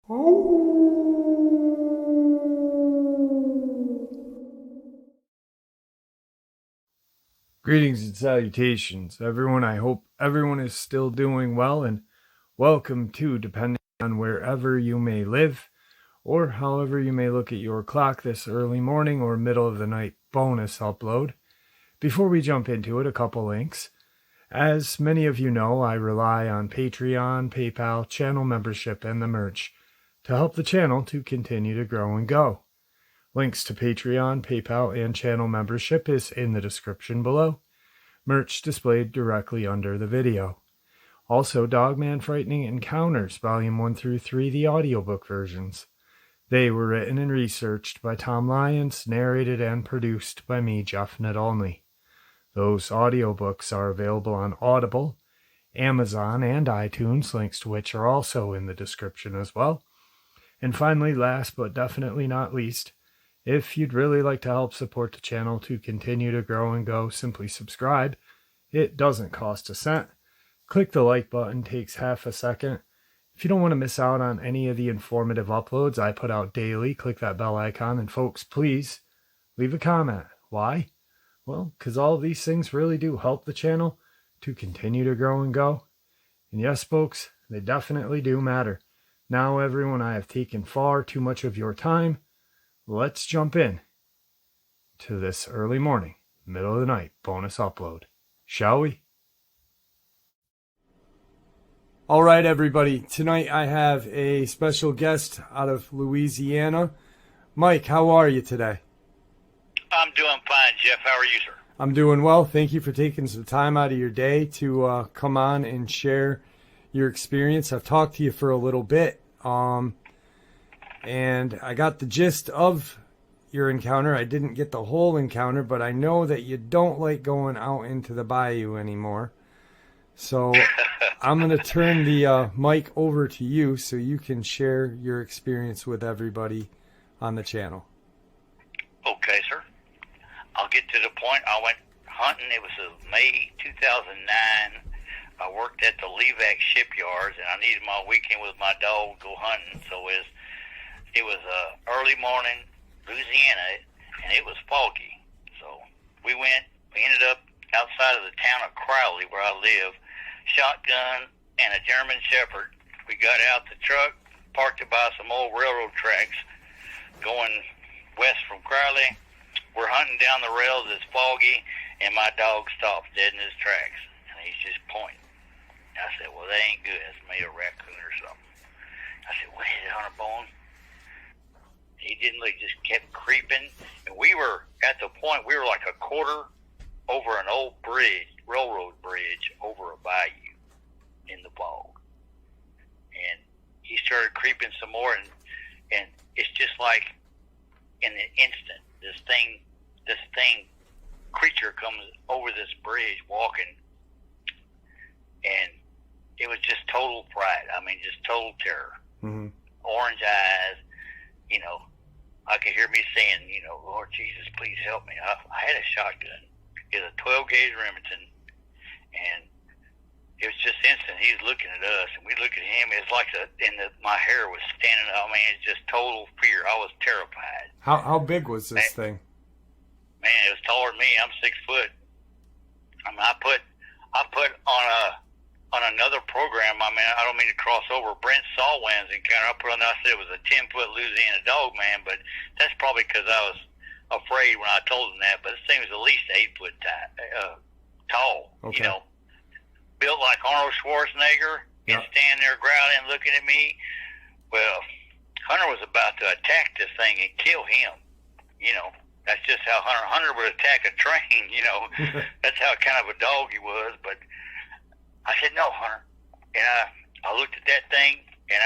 Greetings and salutations, everyone. I hope everyone is still doing well, and welcome to, depending on wherever you may live, or however you may look at your clock, this early morning or middle of the night bonus upload. Before we jump into it, a couple links. As many of you know, I rely on Patreon, PayPal, channel membership, and the merch to help the channel to continue to grow and go. Links to Patreon, PayPal, and channel membership is in the description below. Merch displayed directly under the video. Also, Dogman Frightening Encounters, Volume 1 through 3, the audiobook versions. They were written and researched by Tom Lyons, narrated and produced by me, Jeff Nadolny. Those audiobooks are available on Audible, Amazon, and iTunes, links to which are also in the description as well. And finally, last but definitely not least, if you'd really like to help support the channel to continue to grow and go, simply subscribe. It doesn't cost a cent. Click the like button, takes half a second. If you don't want to miss out on any of the informative uploads I put out daily, click that bell icon. And folks, please leave a comment. Why? Well, because all of these things really do help the channel to continue to grow and go. And yes, folks, they definitely do matter. Now, everyone, I have taken far too much of your time. Let's jump in to this early morning, middle of the night bonus upload, shall we? All right, everybody. Tonight I have a special guest out of Louisiana. Mike, how are you today? I'm doing fine, Jeff. How are you, sir? I'm doing well. Thank you for taking some time out of your day to come on and share your experience. I've talked to you for a little bit. And I got the gist of your encounter. I didn't get the whole encounter, but I know that you don't like going out into the bayou anymore. So I'm going to turn the mic over to you so you can share your experience with everybody on the channel. Okay, sir. I'll get to the point. I went hunting. It was May 2009. I worked at the Levac shipyards, and I needed my weekend with my dog to go hunting. So it was early morning, Louisiana, and it was foggy. So we ended up outside of the town of Crowley, where I live, shotgun and a German Shepherd. We got out the truck, parked it by some old railroad tracks going west from Crowley. We're hunting down the rails, it's foggy, and my dog stops dead in his tracks, and he's just pointing. I said, well, that ain't good. It's maybe a raccoon or something. I said, what is it, Hunter Bone? He didn't look, just kept creeping. And we were, at the point, we were like a quarter over an old bridge, railroad bridge, over a bayou in the fog. And he started creeping some more, and it's just like in an instant, this creature comes over this bridge walking, and it was just total fright. I mean, just total terror. Mm-hmm. Orange eyes, I could hear me saying, Lord Jesus, please help me. I had a shotgun. It was a 12-gauge Remington, and it was just instant. He's looking at us, and we look at him. It's like my hair was standing up. I mean, it's just total fear. I was terrified. How big was this thing? Man, it was taller than me. I'm 6 foot. I mean, I put on another program. I mean, I don't mean to cross over Brent Sawwin's encounter. I put on there. I said it was a 10-foot Louisiana Dogman, but that's probably because I was afraid when I told him that. But this thing was at least 8 foot tall. Okay. Built like Arnold Schwarzenegger, and standing there growling, looking at me. Well, Hunter was about to attack this thing and kill him. That's just how Hunter would attack a train. That's how kind of a dog he was. But I said, no, Hunter. And I looked at that thing, and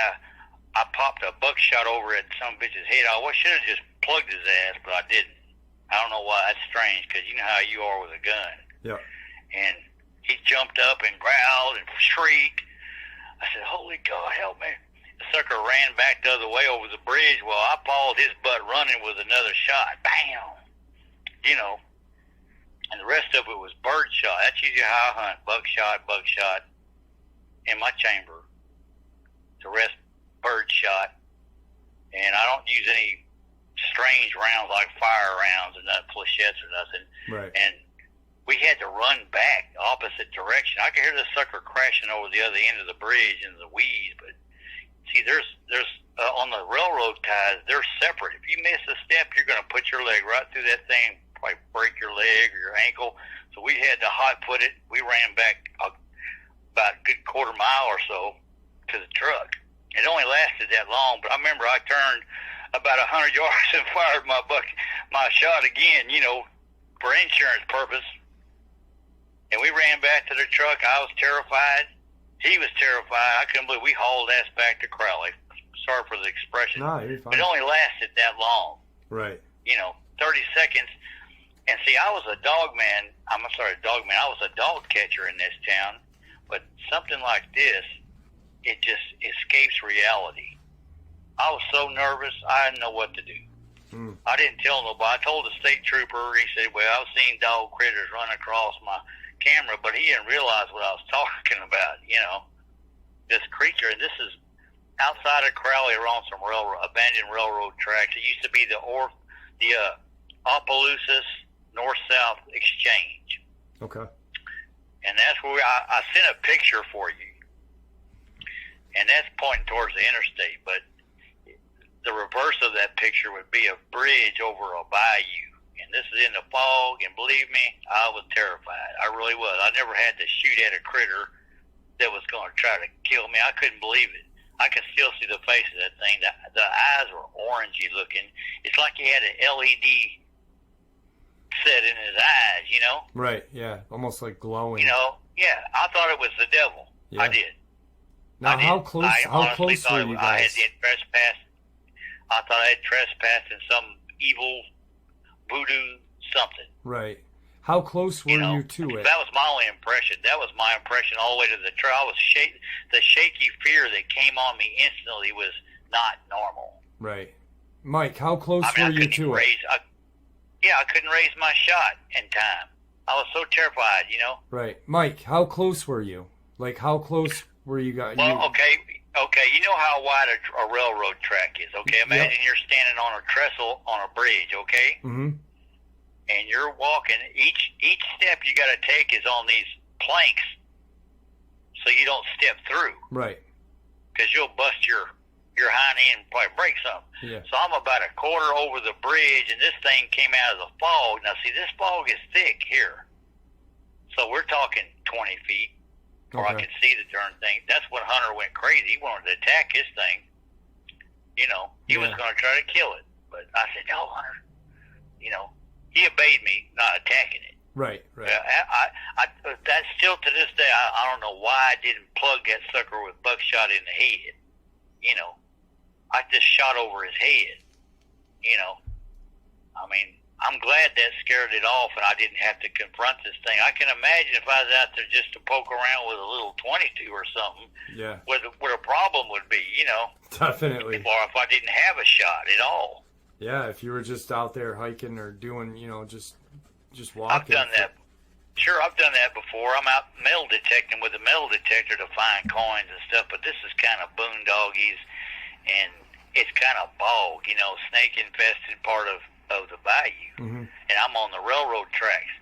I popped a buckshot over at some bitch's head. I should have just plugged his ass, but I didn't. I don't know why. That's strange, because you know how you are with a gun. Yeah. And he jumped up and growled and shrieked. I said, holy God, help me. The sucker ran back the other way over the bridge. Well, I followed his butt running with another shot. Bam! And the rest of it was bird shot. That's usually how I hunt. Buckshot in my chamber. The rest bird shot. and I don't use any strange rounds like fire rounds or not flechettes or nothing. Right. And we had to run back the opposite direction. I could hear the sucker crashing over the other end of the bridge in the weeds, but see, there's on the railroad ties, they're separate. If you miss a step, you're going to put your leg right through that thing, probably break your leg or your ankle. So we had to hot foot it. We ran back about a good quarter mile or so to the truck. It only lasted that long, but I remember I turned about 100 yards and fired my shot again, for insurance purpose. And we ran back to the truck. I was terrified. He was terrified. I couldn't believe we hauled ass back to Crowley. Sorry for the expression. No, you're fine. It only lasted that long. Right. 30 seconds. And see, I was a dogman. I was a dog catcher in this town. But something like this, it just escapes reality. I was so nervous, I didn't know what to do. I didn't tell nobody. I told the state trooper. He said, well, I've seen dog critters run across my camera, but he didn't realize what I was talking about, this creature. And this is outside of Crowley, on some abandoned railroad tracks. It used to be the Opelousas North-South Exchange. Okay. And that's where I sent a picture for you. And that's pointing towards the interstate, but the reverse of that picture would be a bridge over a bayou. And this is in the fog, and believe me, I was terrified. I really was. I never had to shoot at a critter that was going to try to kill me. I couldn't believe it. I could still see the face of that thing. The eyes were orangey looking. It's like he had an LED set in his eyes, Right, yeah. Almost like glowing. Yeah. I thought it was the devil. Yeah. I did. Now, how close were you I guys? had trespassed. I thought I had trespassed in some evil voodoo something. Right. How close were you to it? That was my only impression. That was my impression all the way to the trail. The shaky fear that came on me instantly was not normal. Right. Mike, how close were you to it? I couldn't raise my shot in time. I was so terrified, Right. Mike, how close were you? Like, how close were you guys? Well, okay, you know how wide a railroad track is, okay? Imagine you're standing on a trestle on a bridge, okay? Mm-hmm. And you're walking. Each step you got to take is on these planks, so you don't step through. Right. Because you'll bust your hind end and probably break something. Yeah. So I'm about a quarter over the bridge, and this thing came out of the fog. Now, see, this fog is thick here. So we're talking 20 feet, or I could see the darn thing. That's when Hunter went crazy. He wanted to attack his thing. He was going to try to kill it. But I said, no, Hunter. He obeyed me, not attacking it. Right. I that's still to this day, I don't know why I didn't plug that sucker with buckshot in the head. I just shot over his head. I'm glad that scared it off and I didn't have to confront this thing. I can imagine if I was out there just to poke around with a little 22 or something, what a problem would be, Definitely. Or if I didn't have a shot at all. Yeah, if you were just out there hiking or doing, just walking. I've done that. Sure, I've done that before. I'm out metal detecting with a metal detector to find coins and stuff, but this is kind of boondoggies, and it's kind of bog, snake-infested part of the bayou. Mm-hmm. And I'm on the railroad tracks.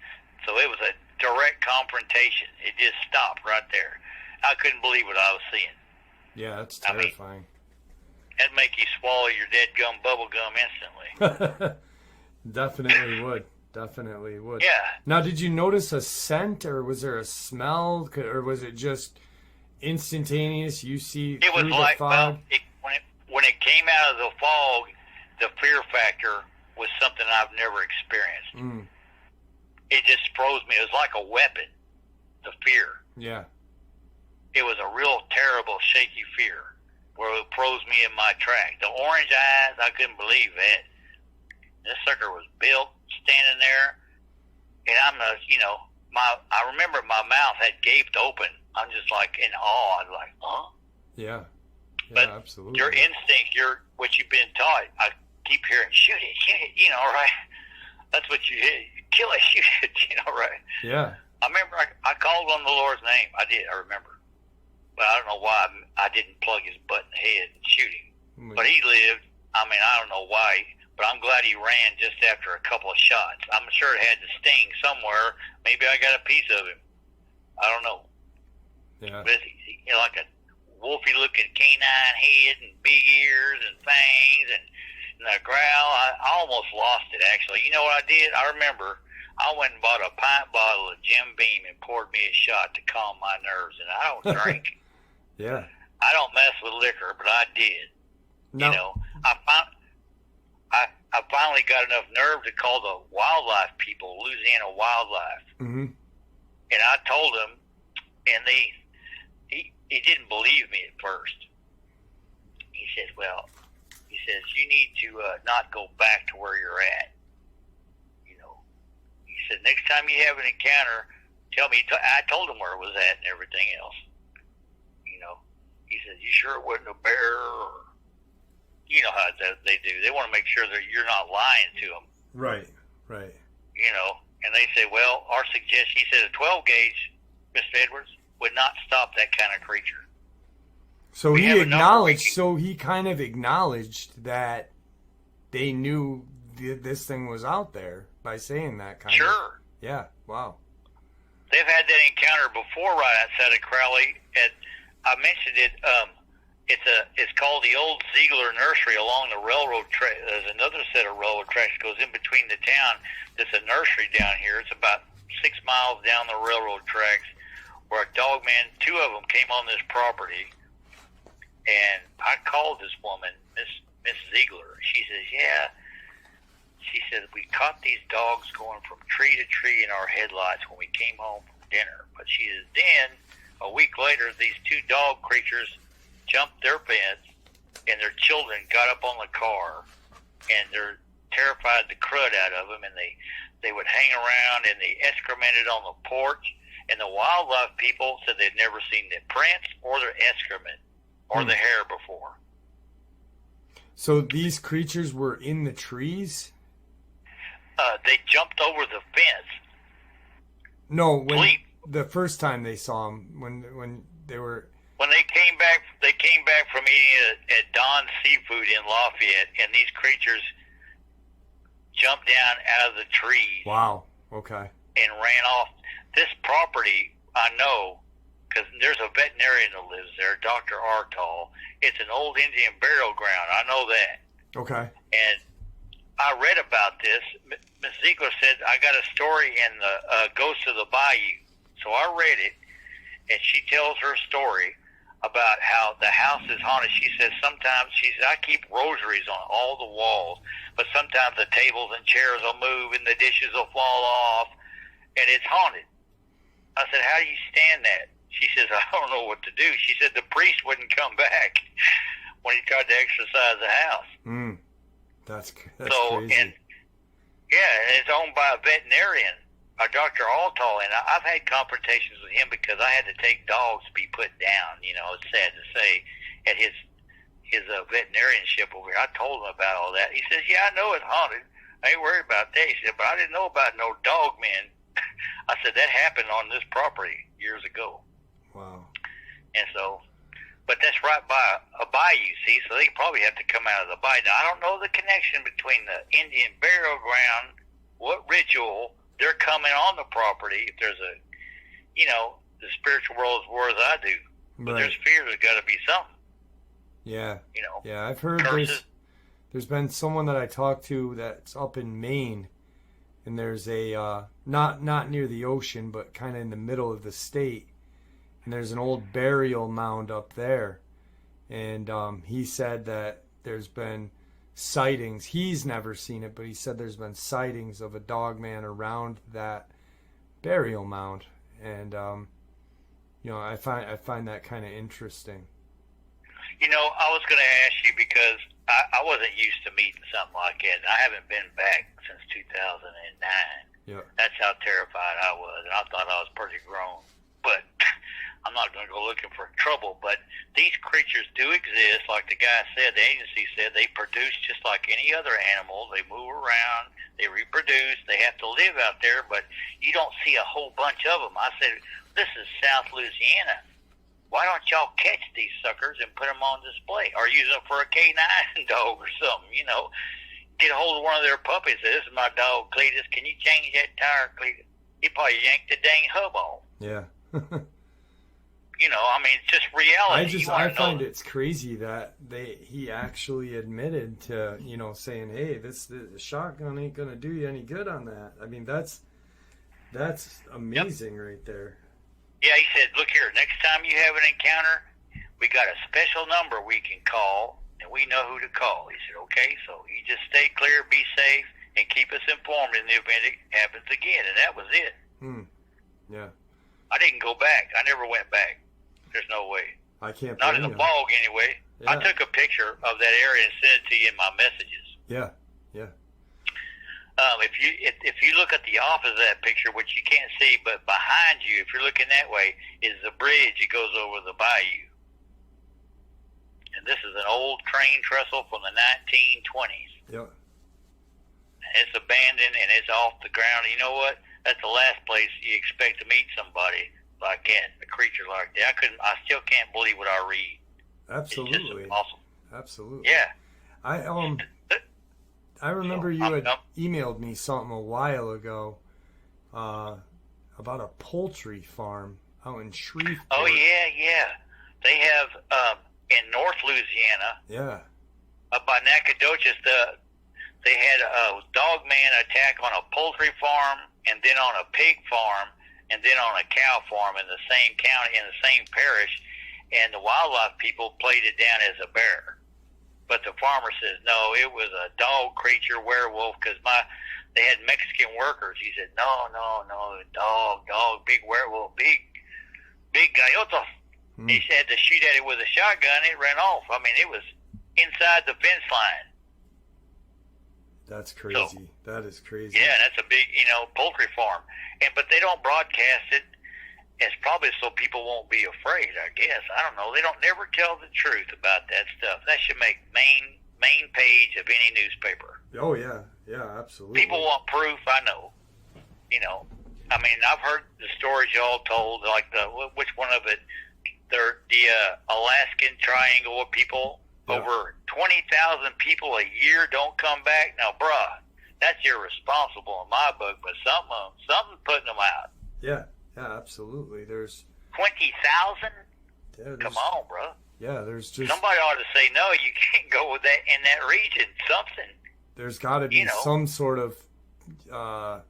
So it was a direct confrontation. It just stopped right there. I couldn't believe what I was seeing. Yeah, that's terrifying. That'd make you swallow your dead gum bubble gum instantly. Definitely would. Yeah. Now, did you notice a scent, or was there a smell, or was it just instantaneous? You see it was through like, the fog? When it came out of the fog, the fear factor was something I've never experienced. It just froze me. It was like a weapon, the fear. Yeah. It was a real terrible, shaky fear where it froze me in my track. The orange eyes, I couldn't believe that. This sucker was built, standing there, and I remember my mouth had gaped open. I'm just like in awe. I'm like, huh? Yeah. But absolutely. Your instinct, what you've been taught, I keep hearing, shoot it, right? That's what you hit. Kill it, shoot it, right? Yeah. I remember I called on the Lord's name. I did, I remember. But I don't know why I didn't plug his butt in the head and shoot him. But he lived. I mean, I don't know why, but I'm glad he ran just after a couple of shots. I'm sure it had to sting somewhere. Maybe I got a piece of him. I don't know. Yeah. But like a wolfy-looking canine head and big ears and fangs and the growl. I almost lost it, actually. You know what I did? I remember I went and bought a pint bottle of Jim Beam and poured me a shot to calm my nerves, and I don't drink. Yeah. I don't mess with liquor, but I did. No. You know, I finally got enough nerve to call the wildlife people, Louisiana Wildlife. Mm-hmm. And I told them, and he didn't believe me at first. He says, well, you need to not go back to where you're at. You know, he said, next time you have an encounter, tell me. I told him where it was at and everything else. You know, he said, you sure it wasn't a bear? Or, you know how they do. They want to make sure that you're not lying to them. Right. You know, and they say, well, our suggestion, he said, a 12 gauge, Mr. Edwards, would not stop that kind of creature. So he acknowledged. So he kind of acknowledged that they knew this thing was out there by saying that kind of. Sure. Yeah. Wow. They've had that encounter before right outside of Crowley. I mentioned it. It's called the Old Ziegler Nursery along the railroad track. There's another set of railroad tracks that goes in between the town. There's a nursery down here. It's about 6 miles down the railroad tracks where a Dogman, 2 of them came on this property. And I called this woman, Miss Ziegler. She says, yeah. She said, we caught these dogs going from tree to tree in our headlights when we came home from dinner. But she says, then, a week later, these 2 dog creatures jumped their fence, and their children got up on the car, and they're terrified the crud out of them, and they would hang around, and they excremented on the porch. And the wildlife people said they'd never seen the prints or their excrement or the hair before. So these creatures were in the trees? They jumped over the fence. No, the first time they saw them, when they were... When they came back from eating at Don's Seafood in Lafayette, and these creatures jumped down out of the trees. Wow, okay. And ran off. This property, I know, because there's a veterinarian that lives there, Dr. Artall. It's an old Indian burial ground. I know that. Okay. And I read about this. Ms. Ziegler said, I got a story in the Ghost of the Bayou. So I read it, and she tells her story about how the house is haunted. She says sometimes, I keep rosaries on all the walls, but sometimes the tables and chairs will move and the dishes will fall off, and it's haunted. I said, how do you stand that? She says, I don't know what to do. She said the priest wouldn't come back when he tried to exorcise the house. That's so, crazy. And it's owned by a veterinarian, Dr. Altall, and I've had confrontations with him because I had to take dogs to be put down. You know, it's sad to say, at his veterinarianship over here. I told him about all that. He says, yeah, I know it's haunted. I ain't worried about that. He said, but I didn't know about no dog men. I said, that happened on this property years ago. Wow. And so, but that's right by a bayou, see, so they probably have to come out of the bayou. Now, I don't know the connection between the Indian burial ground, what ritual they're coming on the property, if there's a, you know, the spiritual world as well as I do. But there's fear, there's got to be something. Yeah. You know. Yeah, I've heard there's been someone that I talked to that's up in Maine, and there's a, not near the ocean, but kind of in the middle of the state. And there's an old burial mound up there. And he said that there's been sightings. He's never seen it, but he said there's been sightings of a dogman around that burial mound. And, you know, I find that kind of interesting. You know, I was going to ask you because I wasn't used to meeting something like that. And I haven't been back since 2009. Yeah. That's how terrified I was. And I thought I was pretty grown. But I'm not going to go looking for trouble. But these creatures do exist. Like the guy said, the agency said, they produce just like any other animal. They move around. They reproduce. They have to live out there. But you don't see a whole bunch of them. I said, this is South Louisiana. why don't y'all catch these suckers and put them on display, or use them for a K9 dog or something? You know, get a hold of one of their puppies. Say, this is my dog Cletus. Can you change that tire, Cletus? He probably yanked the dang hub off. Yeah. You know, I mean, it's just reality. I find it's crazy that he actually admitted to, you know, saying, hey, the shotgun ain't gonna do you any good on that. I mean, that's amazing. Yep. Right there. Yeah, he said, look here, next time you have an encounter, we got a special number we can call, and we know who to call. He said, okay, so you just stay clear, be safe, and keep us informed in the event it happens again. And that was it. Yeah. I didn't go back. I never went back. There's no way. I can't. Not in the fog, anyway. Yeah. I took a picture of that area and sent it to you in my messages. Yeah. If you look at the office of that picture, which you can't see, but behind you, if you're looking that way, is the bridge that goes over the bayou. And this is an old train trestle from the 1920s. Yeah. And it's abandoned and it's off the ground. And you know what? That's the last place you expect to meet somebody like that, a creature like that. I still can't believe what I read. Absolutely. It's just awesome. Absolutely. Yeah. I remember you had emailed me something a while ago about a poultry farm out in Shreveport. Oh, yeah. They have in North Louisiana. Yeah. Up by Nacogdoches, they had a Dogman attack on a poultry farm, and then on a pig farm, and then on a cow farm in the same county, in the same parish, and the wildlife people played it down as a bear. But the farmer says, no, it was a dog creature werewolf, because they had Mexican workers. He said, no, dog, big werewolf, big galloto. He had to shoot at it with a shotgun. It ran off. I mean, it was inside the fence line. That's crazy. So, that is crazy. Yeah, that's a big, poultry farm. But they don't broadcast it. It's probably so people won't be afraid, I guess. I don't know. They don't never tell the truth about that stuff. That should make main page of any newspaper. Oh, yeah. Yeah, absolutely. People want proof, I know. I mean, I've heard the stories y'all told, like which one of it, the Alaskan Triangle of people, over 20,000 people a year don't come back. Now, bruh, that's irresponsible in my book, but something putting them out. Yeah. Yeah, absolutely. There's 20,000. Yeah, come on, bro. Yeah, there's just somebody ought to say no. You can't go with that in that region. Something. There's got to be some sort of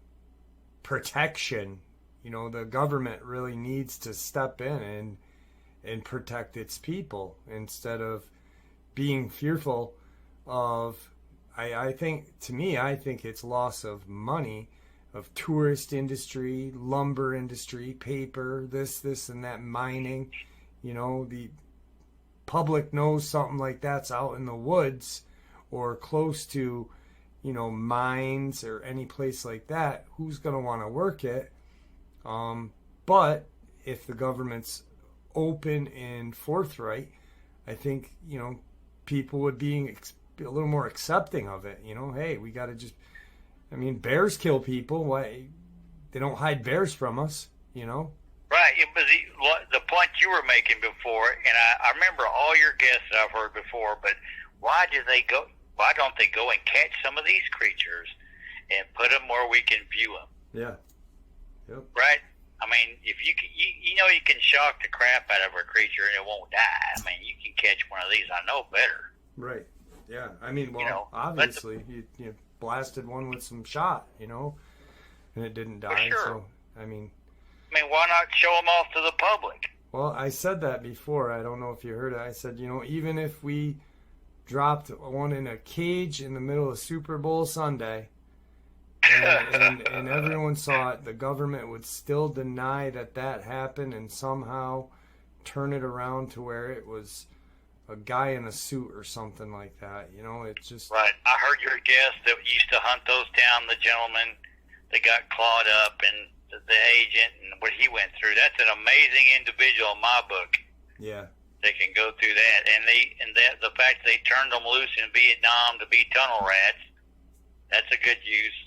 protection. The government really needs to step in and protect its people instead of being fearful of. I think it's loss of money. Of tourist industry, lumber industry, paper, this and that, mining. The public knows something like that's out in the woods or close to, mines or any place like that. Who's going to want to work it? But if the government's open and forthright, I think, people would be a little more accepting of it. Hey, we got to just... bears kill people. Why they don't hide bears from us, Right. But the point you were making before, and I remember all your guests that I've heard before. But why don't they go and catch some of these creatures and put them where we can view them? Yeah. Yep. Right. If you can shock the crap out of a creature and it won't die. You can catch one of these. I know better. Right. Yeah. Obviously, you blasted one with some shot, and it didn't die. Sure. So, why not show them off to the public? Well, I said that before. I don't know if you heard it. I said, even if we dropped one in a cage in the middle of Super Bowl Sunday, and everyone saw it, the government would still deny that happened and somehow turn it around to where it was a guy in a suit or something like that. It's just... Right. I heard your guest that used to hunt those down, the gentleman that got clawed up, and the agent and what he went through. That's an amazing individual in my book. Yeah. They can go through that. The fact that they turned them loose in Vietnam to be tunnel rats, that's a good use.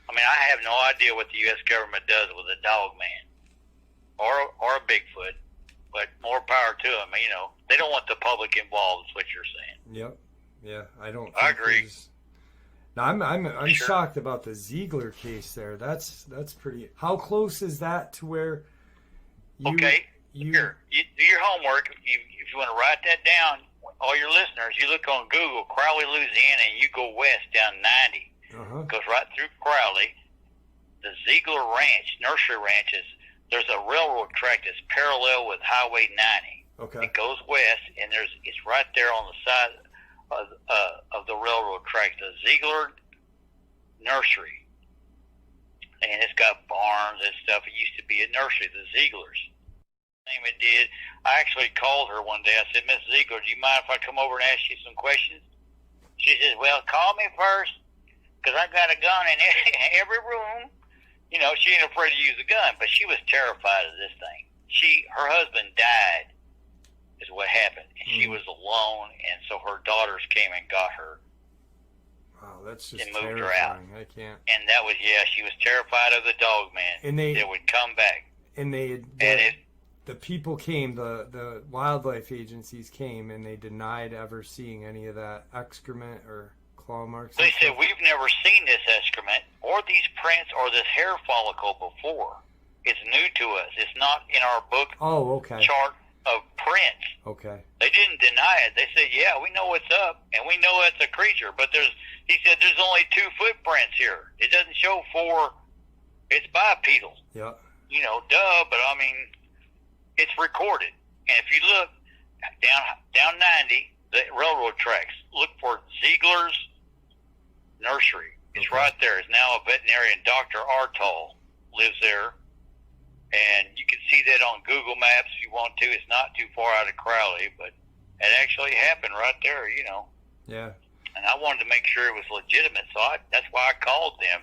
I have no idea what the U.S. government does with a Dogman or a Bigfoot but more power to them. You know, they don't want the public involved. Is what you're saying? Yep. Yeah, I don't. I agree. Now I'm Sure. shocked about the Ziegler case there. That's pretty. How close is that to where you? Okay. You Here, you do your homework. If you want to write that down, all your listeners, you look on Google, Crowley, Louisiana, and you go west down 90. Goes right through Crowley. The Ziegler Ranch, Nursery Ranch, there's a railroad track that's parallel with Highway 90. Okay. It goes west, and it's right there on the side of the railroad track, the Ziegler Nursery. And it's got barns and stuff. It used to be a nursery, the Zieglers. Name it did. I actually called her one day. I said, Miss Ziegler, do you mind if I come over and ask you some questions? She says, well, call me first, because I got a gun in every room. You know, she ain't afraid to use a gun, but she was terrified of this thing. Her husband died, is what happened. And she was alone, and so her daughters came and got her. Wow, that's just and moved terrifying. her out. I can't. And that was, she was terrified of the Dogman. And that would come back. And the people came, the wildlife agencies came, and they denied ever seeing any of that excrement or claw marks. They said, we've never seen this excrement or these prints or this hair follicle before. It's new to us. It's not in our book chart of prints. Okay. They didn't deny it. They said, yeah, we know what's up, and we know it's a creature, but he said there's only 2 footprints here. It doesn't show 4. It's bipedal. Yeah. You know, but I mean, it's recorded. And if you look down 90, the railroad tracks, look for Ziegler's Nursery. It's right there. It's now a veterinarian. Dr. Artall lives there. And you can see that on Google Maps if you want to. It's not too far out of Crowley, but it actually happened right there, you know. Yeah. And I wanted to make sure it was legitimate, so that's why I called them.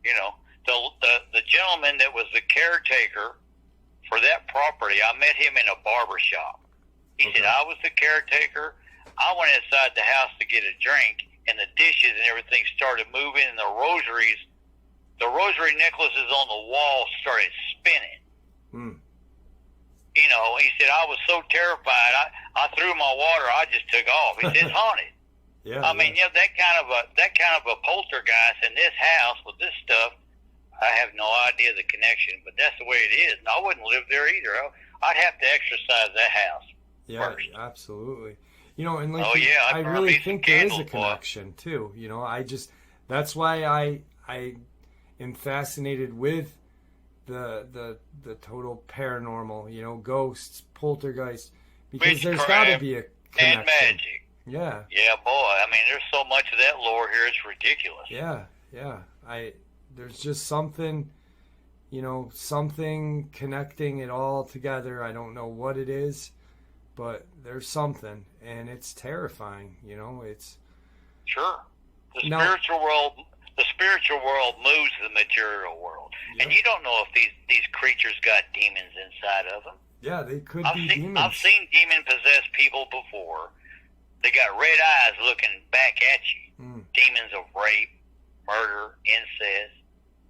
You know, the gentleman that was the caretaker for that property, I met him in a barber shop. He said, I was the caretaker. I went inside the house to get a drink, and the dishes and everything started moving, and the rosary necklaces on the wall started spinning. You know, he said, I was so terrified, I threw my water, I just took off. He said, it's haunted. I mean, that kind of a poltergeist in this house with this stuff, I have no idea the connection, but that's the way it is. And I wouldn't live there either. I'd have to exercise that house. Yeah, first. Absolutely. You know, and I really think there is a connection too. You know, that's why I am fascinated with the total paranormal. You know, ghosts, poltergeists, because there's got to be a connection. And magic. Yeah. Yeah, boy. I mean, there's so much of that lore here; it's ridiculous. Yeah. There's just something, you know, something connecting it all together. I don't know what it is, but there's something, and it's terrifying. You know, it's sure the spiritual world moves the material world, and you don't know if these creatures got demons inside of them. Yeah, they could be demons. I've seen demon-possessed people before. They got red eyes looking back at you. Demons of rape, murder, incest,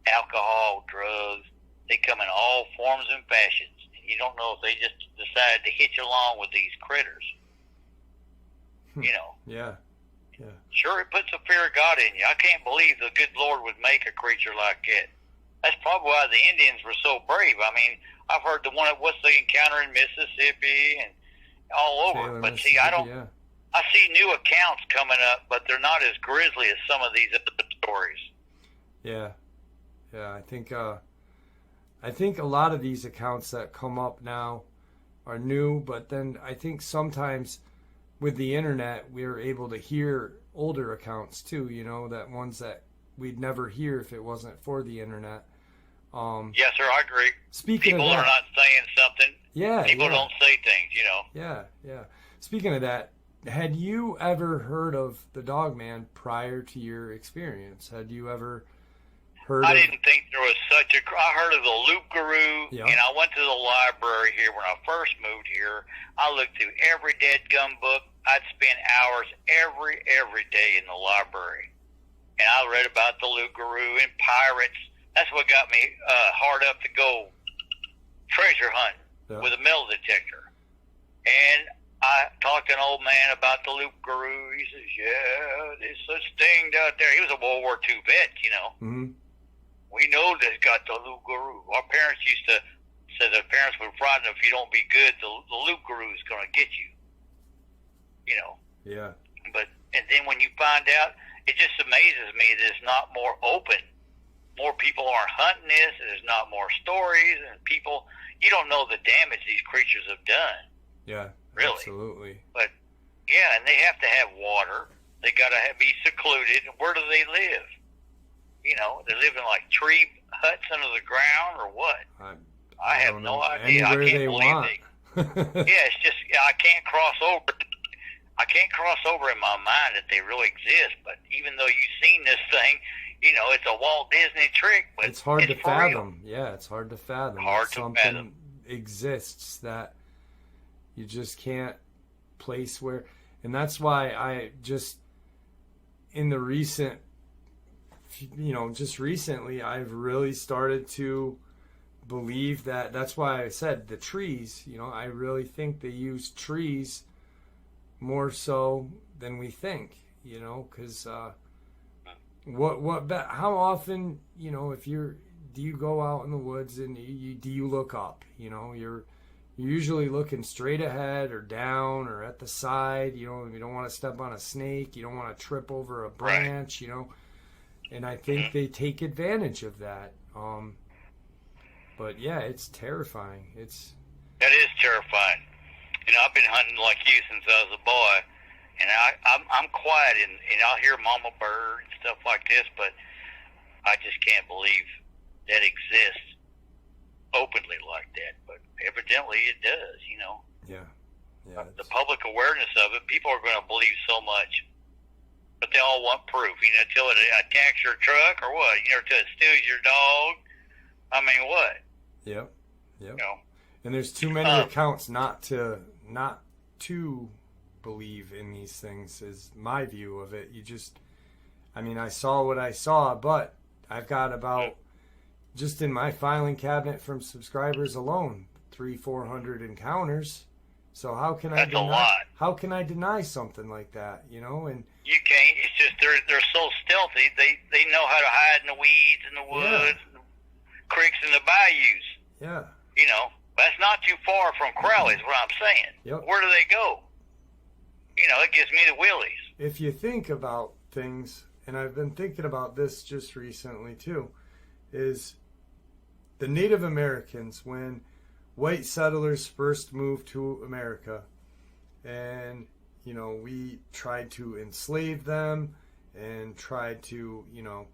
alcohol, drugs. They come in all forms and fashions. And you don't know if they just decided to hitch along with these critters. You know. Yeah. Sure, it puts a fear of God in you. I can't believe the good Lord would make a creature like that. That's probably why the Indians were so brave. I mean, I've heard the one at what's the encounter in Mississippi and all over. Taylor, but see, I see new accounts coming up, but they're not as grisly as some of these other stories. Yeah. I think a lot of these accounts that come up now are new, but then I think sometimes with the internet we're able to hear older accounts too. You know, that ones that we'd never hear if it wasn't for the internet. Yes, sir, I agree. People are not saying something. Yeah. People don't say things, you know. Yeah. Speaking of that, had you ever heard of the Dogman prior to your experience? Had you ever heard I didn't think there was such a... I heard of the Loop Guru, and I went to the library here when I first moved here. I looked through every dead gum book. I'd spend hours every day in the library. And I read about the Loop Guru and pirates. That's what got me hard up to go treasure hunting. with a metal detector. And I talked to an old man about the loop guru. He says, yeah, there's such thing out there. He was a World War II vet, you know. Mm-hmm. We know they've got the loop guru. Our parents used to say their parents were frightened if you don't be good, the loop guru is going to get you. You know. Yeah. And then when you find out, it just amazes me that it's not more open. More people aren't hunting this. There's not more stories, and people, you don't know the damage these creatures have done. Yeah, really. Absolutely. But yeah, and they have to have water. They got to be secluded. Where do they live? You know, they live in like tree huts under the ground or what? I have no idea. Anywhere I can't they believe want. Yeah, it's just I can't cross over. I can't cross over in my mind that they really exist. But even though you've seen this thing, you know, it's a Walt Disney trick. But it's hard to fathom. Real. Yeah, it's hard to fathom. Hard to something fathom. Exists that you just can't place where, and that's why I just in the recent, you know, just recently I've really started to believe that. That's why I said the trees. You know, I really think they use trees more so than we think. You know, because how often, you know, if do you go out in the woods and do you look up? You know, you're usually looking straight ahead or down or at the side. You know, you don't want to step on a snake. You don't want to trip over a branch. Right. You know, and I think they take advantage of that. But yeah, it's terrifying. That is terrifying. You know, I've been hunting like you since I was a boy, and I'm quiet, and I'll hear mama bird and stuff like this, but I just can't believe that exists openly like that. But evidently it does, you know. Yeah. The public awareness of it, people are going to believe so much, but they all want proof. You know, till it attacks your truck or what? You know, till it steals your dog. I mean, what? Yep. You know? And there's too many accounts not to believe in these things is my view of it. I saw what I saw, but I've got about, just in my filing cabinet from subscribers alone, 300-400 encounters. So how can That's a lot. How can I deny something like that, you know? And you can't. It's just they're so stealthy. They know how to hide in the weeds and the woods, and the creeks and the bayous. Yeah. You know, that's not too far from Crowley is what I'm saying. Yep. Where do they go? You know, it gives me the willies. If you think about things, and I've been thinking about this just recently too, is the Native Americans, when white settlers first moved to America, and, you know, we tried to enslave them and tried to, you know,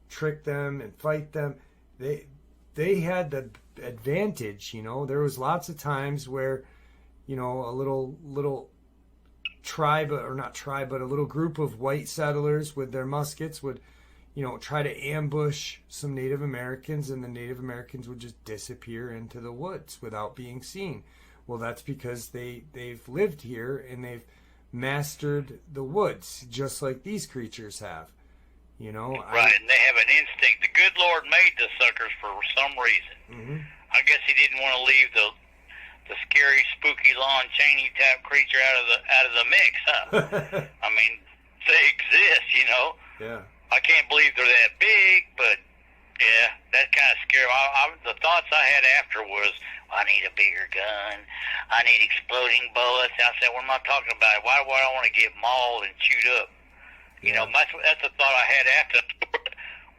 trick them and fight them, they had the advantage, you know. There was lots of times where, you know, a little tribe, or not tribe, but a little group of white settlers with their muskets would, you know, try to ambush some Native Americans, and the Native Americans would just disappear into the woods without being seen. Well, that's because they've lived here and they've mastered the woods, just like these creatures have. You know, right, and they have an instinct. The good Lord made the suckers for some reason. Mm-hmm. I guess He didn't want to leave the scary, spooky Lon Chaney type creature out of the mix, huh? I mean, they exist, you know. Yeah. I can't believe they're that big, but yeah, that's kind of scary. The thoughts I had after was, I need a bigger gun. I need exploding bullets. I said, what am I talking about? Why do I want to get mauled and chewed up? You know, that's the thought I had after.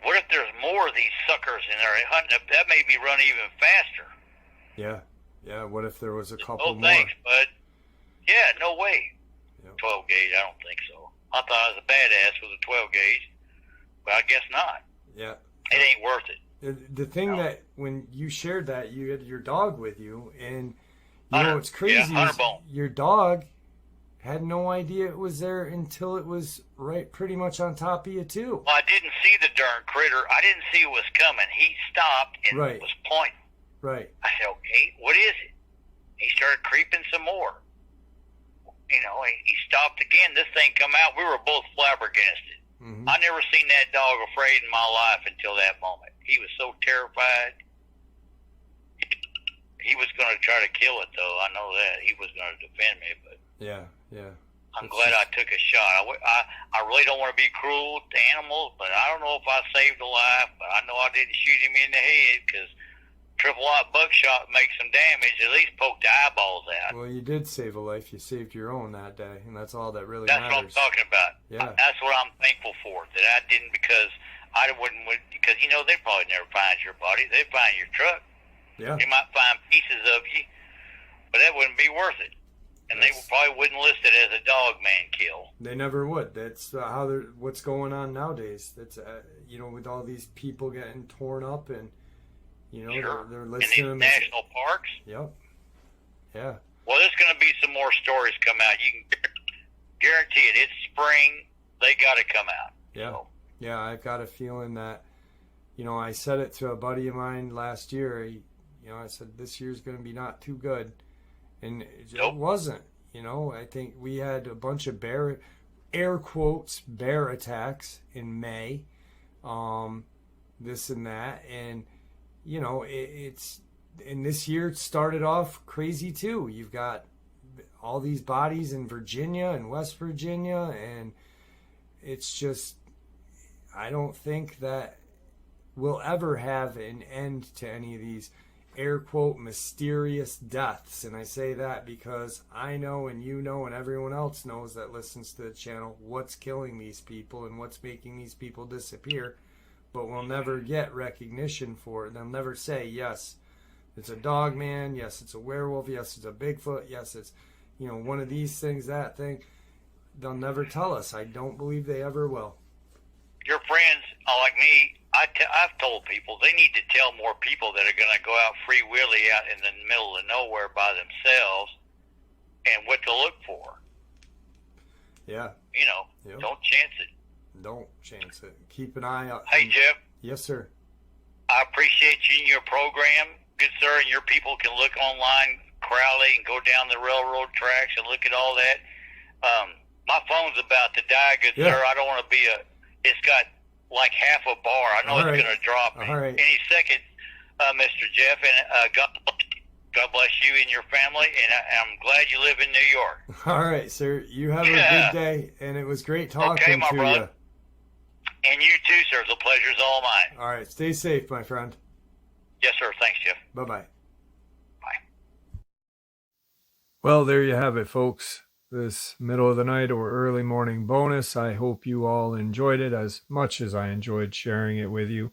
What if there's more of these suckers in there hunting? That made me run even faster. Yeah. Yeah, what if there was a couple more? Thanks, bud. Yeah, no way. Yep. 12 gauge, I don't think so. I thought I was a badass with a 12 gauge, but I guess not. Yeah. It ain't worth it. The thing that, when you shared that, you had your dog with you, and you know what's crazy is your dog had no idea it was there until it was right pretty much on top of you, too. Well, I didn't see the darn critter. I didn't see it was coming. He stopped and was pointing. Right. I said, okay, what is it? He started creeping some more. You know, he stopped again. This thing come out. We were both flabbergasted. Mm-hmm. I never seen that dog afraid in my life until that moment. He was so terrified. He was going to try to kill it, though. I know that. He was going to defend me, but Yeah. I'm glad I took a shot. I really don't want to be cruel to animals, but I don't know if I saved a life, but I know I didn't shoot him in the head because triple aught buckshot makes some damage. At least poke the eyeballs out. Well, you did save a life. You saved your own that day, and that's all that really That's matters. what I'm talking about. Yeah. That's what I'm thankful for, that I didn't, because I wouldn't, because, you know, they probably never find your body. They'd find your truck. Yeah. They might find pieces of you, but that wouldn't be worth it. And they probably wouldn't list it as a Dogman kill. They never would. That's how they're. What's going on nowadays? That's you know, with all these people getting torn up, and you know, Sure. they're In listing these them. national parks. Yep. Yeah. Well, there's going to be some more stories come out. You can guarantee it. It's spring. They got to come out. Yeah. So. Yeah. I've got a feeling that, you know, I said it to a buddy of mine last year. I said this year's going to be not too good, and it wasn't. You know, I think we had a bunch of air quotes, bear attacks in May, this and that, and you know, and this year it started off crazy too. You've got all these bodies in Virginia and West Virginia, and it's just, I don't think that we'll ever have an end to any of these air quote mysterious deaths. And I say that because I know, and you know, and everyone else knows that listens to the channel, what's killing these people and what's making these people disappear, but we'll never get recognition for it. They'll never say, yes, it's a Dogman, yes, it's a werewolf, yes, it's a Bigfoot, yes, it's, you know, one of these things, that thing. They'll never tell us. I don't believe they ever will. Your friends, like me, I've told people they need to tell more people that are going to go out free willy out in the middle of nowhere by themselves and what to look for. Yeah. You know, Don't chance it. Don't chance it. Keep an eye out. Hey, Jeff. Yes, sir. I appreciate you and your program. Good, sir, and your people can look online, Crowley, and go down the railroad tracks and look at all that. My phone's about to die, good sir. I don't want to be it's got like half a bar. I know it's going to drop any second, Mr. Jeff. And God bless you and your family. And I'm glad you live in New York. All right, sir. You have a good day. And it was great talking to you. And you too, sir. The pleasure's all mine. All right. Stay safe, my friend. Yes, sir. Thanks, Jeff. Bye-bye. Bye. Well, there you have it, folks. This middle of the night or early morning bonus. I hope you all enjoyed it as much as I enjoyed sharing it with you.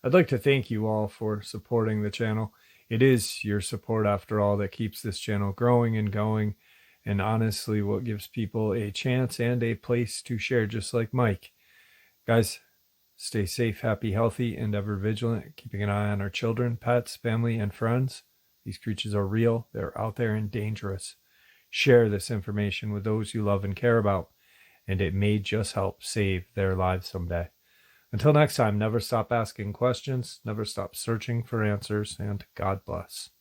I'd like to thank you all for supporting the channel. It is your support, after all, that keeps this channel growing and going, and honestly what gives people a chance and a place to share, just like Mike. Guys, stay safe, happy, healthy, and ever vigilant, keeping an eye on our children, pets, family, and friends. These creatures are real. They're out there and dangerous. Share this information with those you love and care about, and it may just help save their lives someday. Until next time, never stop asking questions, never stop searching for answers, and God bless.